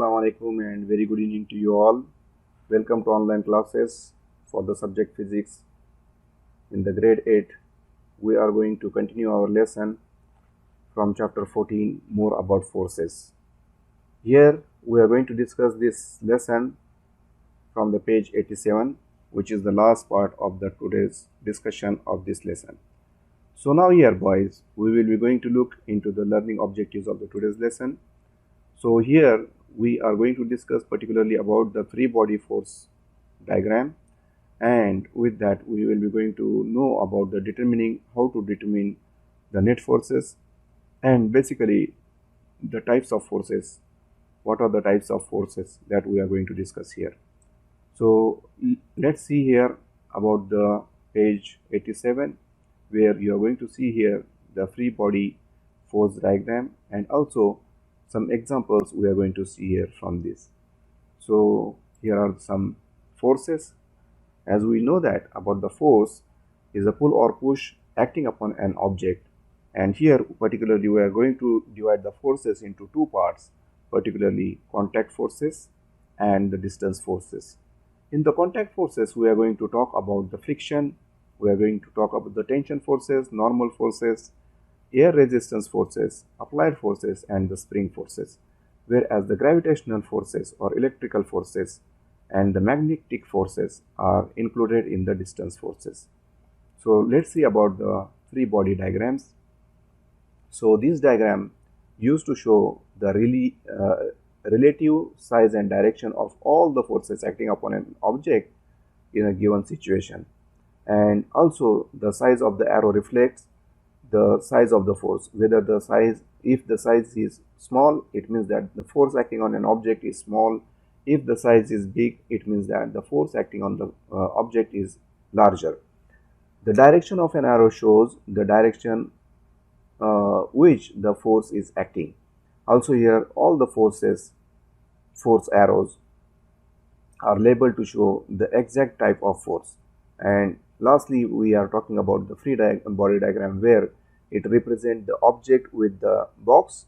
Assalamu alaikum and very good evening to you all. Welcome to online classes for the subject physics. In the grade 8, we are going to continue our lesson from chapter 14, more about forces. Here we are going to discuss this lesson from the page 87, which is the last part of the today's discussion of this lesson. So now here boys, we will be going to look into the learning objectives of the today's lesson. So here we are going to discuss particularly about the free body force diagram, and with that we will be going to know about the how to determine the net forces and basically the types of forces. What are the types of forces that we are going to discuss here? So let's see here about the page 87, where you are going to see here the free body force diagram and also some examples we are going to see here from this. So here are some forces. As we know that about the force is a pull or push acting upon an object, and here particularly we are going to divide the forces into two parts, particularly contact forces and the distance forces. In the contact forces we are going to talk about the friction, we are going to talk about the tension forces, normal forces, air resistance forces, applied forces and the spring forces, whereas the gravitational forces or electrical forces and the magnetic forces are included in the distance forces. So let's see about the free body diagrams. So this diagram used to show the relative size and direction of all the forces acting upon an object in a given situation, and also the size of the arrow reflects the size of the force. Whether the size, if the size is small, it means that the force acting on an object is small. If the size is big, it means that the force acting on the object is larger. The direction of an arrow shows the direction which the force is acting. Also here all the force arrows are labeled to show the exact type of force. And lastly we are talking about the free body diagram, where it represents the object with the box,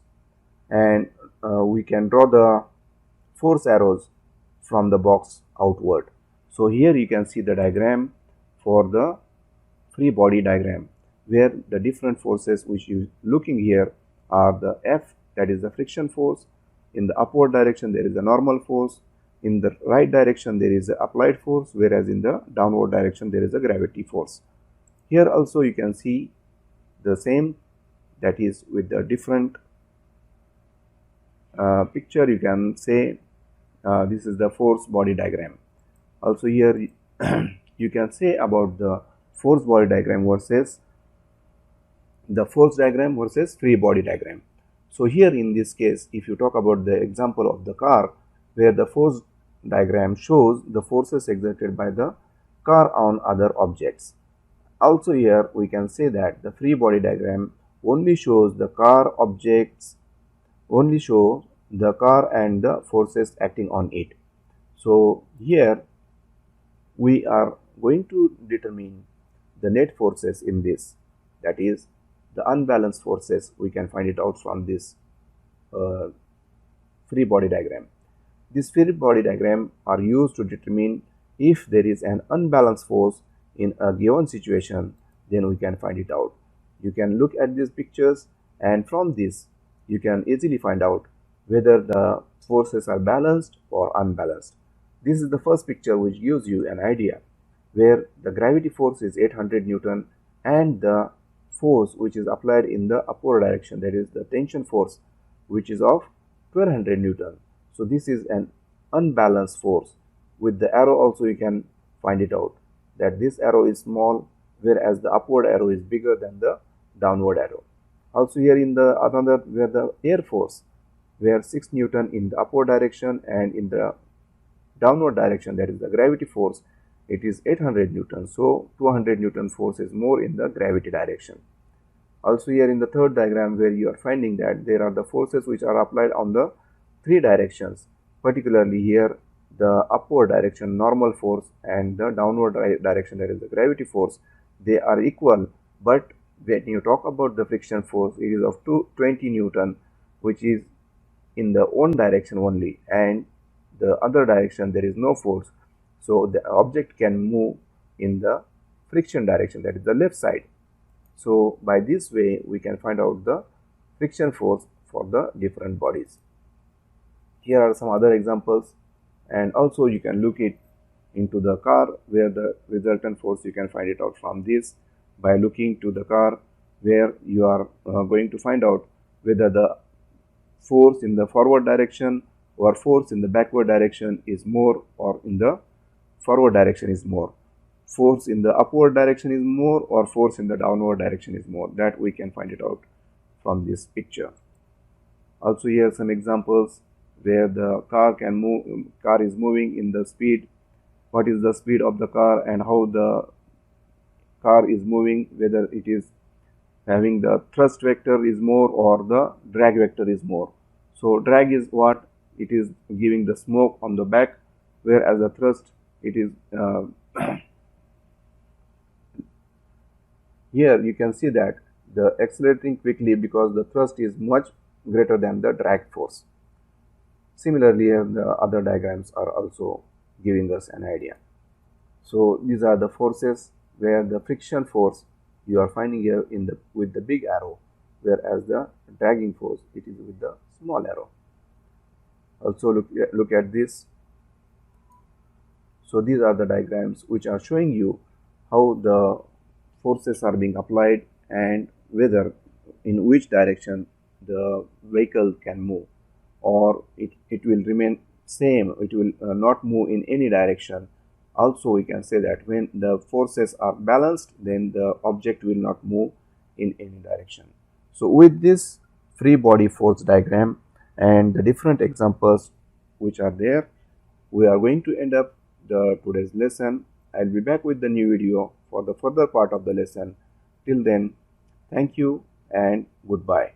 and we can draw the force arrows from the box outward. So here you can see the diagram for the free body diagram, where the different forces which you looking here are the F, that is the friction force. In the upward direction there is a normal force, in the right direction there is a applied force, whereas in the downward direction there is a gravity force. Here also you can see the same, that is with the different picture you can say this is the force body diagram. Also here you can say about the force body diagram versus the force diagram versus free body diagram. So here in this case, if you talk about the example of the car, where the force diagram shows the forces exerted by the car on other objects. Also here we can say that the free body diagram only shows the car objects, only show the car and the forces acting on it. So here we are going to determine the net forces in this, that is the unbalanced forces. We can find it out from this free body diagram. This free body diagram are used to determine if there is an unbalanced force in a given situation, then we can find it out. You can look at these pictures, and from this you can easily find out whether the forces are balanced or unbalanced. This is the first picture which gives you an idea, where the gravity force is 800 Newton and the force which is applied in the upward direction, that is the tension force, which is of 1200 Newton. So this is an unbalanced force. With the arrow also you can find it out that this arrow is small, whereas the upward arrow is bigger than the downward arrow. Also here in the another, where the air force, where 6 Newton in the upward direction, and in the downward direction, that is the gravity force, it is 800 Newton. So 200 Newton force is more in the gravity direction. Also here in the third diagram, where you are finding that there are the forces which are applied on the three directions, particularly here the upward direction normal force and the downward direction, that is the gravity force, they are equal. But when you talk about the friction force, it is of 20 Newton, which is in the one direction only, and the other direction there is no force, so the object can move in the friction direction, that is the left side. So by this way we can find out the friction force for the different bodies. Here are some other examples, and also you can look it into the car, where the resultant force you can find it out from this by looking to the car, where you are going to find out whether the force in the forward direction or force in the backward direction is more, or in the forward direction is more, force in the upward direction is more, or force in the downward direction is more. That we can find it out from this picture. Also here some examples where the car is moving in the speed, what is the speed of the car and how the car is moving, whether it is having the thrust vector is more or the drag vector is more. So drag is what? It is giving the smoke on the back, whereas the thrust, it is here you can see that the accelerating quickly because the thrust is much greater than the drag force. Similarly, here the other diagrams are also giving us an idea. So these are the forces, where the friction force you are finding here in the with the big arrow, whereas the dragging force, it is with the small arrow. Also look at this. So these are the diagrams which are showing you how the forces are being applied and whether in which direction the vehicle can move, or it will remain same, it will not move in any direction. Also we can say that when the forces are balanced, then the object will not move in any direction. So with this free body force diagram and the different examples which are there, we are going to end up the today's lesson. I'll be back with the new video for the further part of the lesson. Till then, thank you and goodbye.